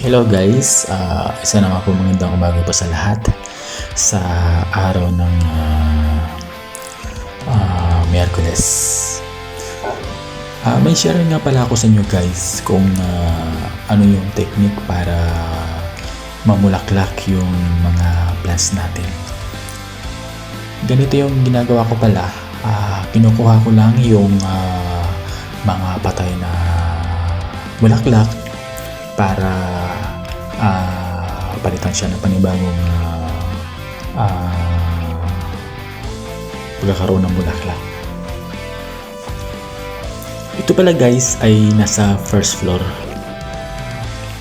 Hello guys, isa naman po magandang umaga po sa lahat sa araw ng Miyerkules. May share nga pala ako sa inyo guys kung ano yung technique para mamulaklak yung mga plants natin. Ganito yung ginagawa ko pala, kinukuha ko lang yung mga patay na bulaklak para palitan siya ng panibagong pagkakaroon ng bulaklak. Ito pala guys ay nasa first floor.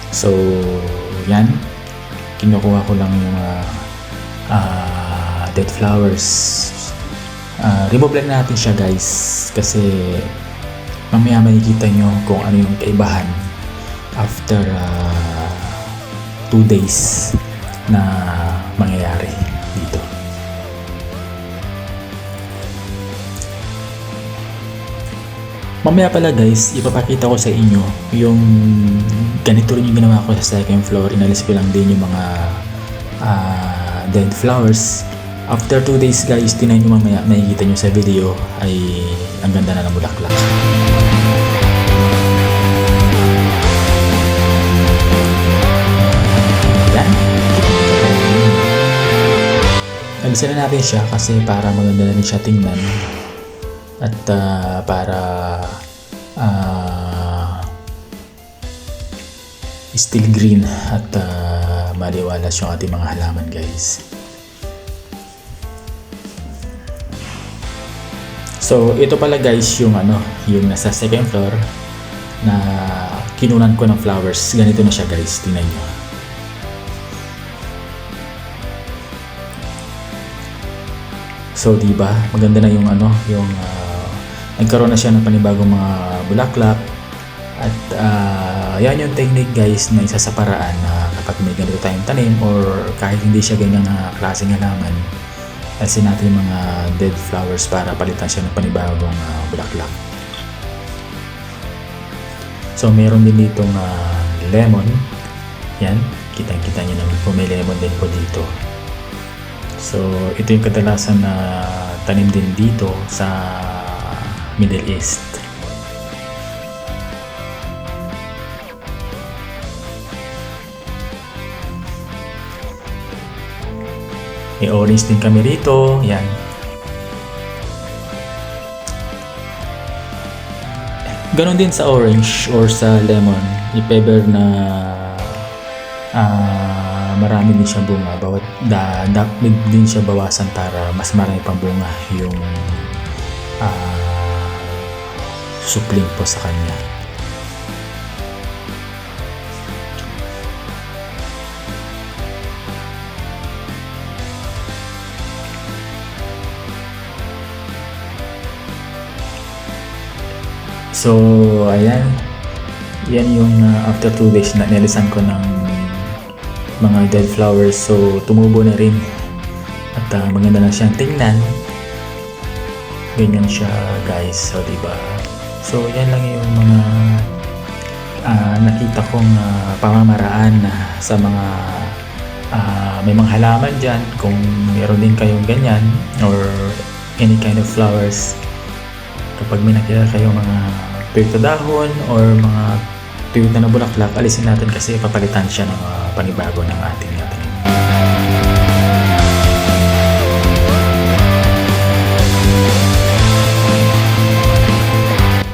So yan, kinukuha ko lang yung dead flowers. Remove lang natin siya guys kasi mamaya makikita nyo kung ano yung kaibahan after 2 days na mangyayari dito. Mamaya pala guys, ipapakita ko sa inyo yung ganito rin yung ginawa ko sa second floor. Inalis ko lang din yung mga dead flowers. After 2 days guys, tinan nyo mamaya, makikita nyo sa video ay ang ganda na ng bulaklak. Alisin na natin siya kasi para maganda na rin siya tingnan at para still green at maliwalas yung ating mga halaman guys. So ito pala guys yung yung nasa second floor na kinunan ko ng flowers. Ganito na siya guys, tingnan nyo. So diba, maganda na yung nagkaroon na siya ng panibagong mga bulaklak at yan yung technique guys na isa sa paraan na kapag may ganito tayong tanim or kahit hindi siya ganyang klaseng halaman, alisin natin yung mga dead flowers para palitan siya ng panibagong bulaklak. So meron din ditong lemon, yan, kitang-kita nyo naman po may lemon din po dito. So, ito yung kadalasan na tanim din dito sa Middle East. May orange din kami rito. Yan. Ganon din sa orange or sa lemon. If ever na marami din siyang bunga, bawat dapat din siya bawasan para mas marami pang bunga yung supling po sa kanya. So ayan, yan yung after 2 days na nilisan ko ng mga dead flowers, so tumubo na rin at maganda na siyang tingnan. Ganyan siya guys, so diba, so yan lang yung mga nakita kong pamamaraan sa mga may mga halaman dyan. Kung meron din kayong ganyan or any kind of flowers, kapag may nakita kayong mga tuyot na dahon or mga tuyot na bulaklak, alisin natin kasi papalitan siya ng panibago ng ating tanim.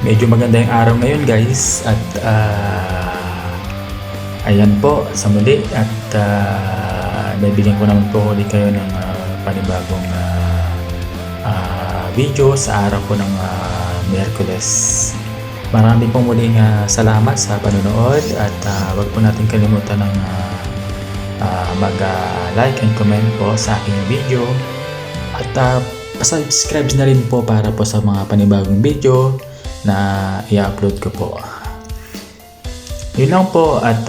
Medyo maganda yung araw ngayon guys at ayan po sa muli at nabigyan ko naman po ulit kayo ng panibagong video sa araw ko ng Miyerkules. Maraming pong muling salamat sa panonood at wag po natin kalimutan ng mag-like and comment po sa aking video at pa-subscribe na rin po para po sa mga panibagong video na i-upload ko po. Yun lang po at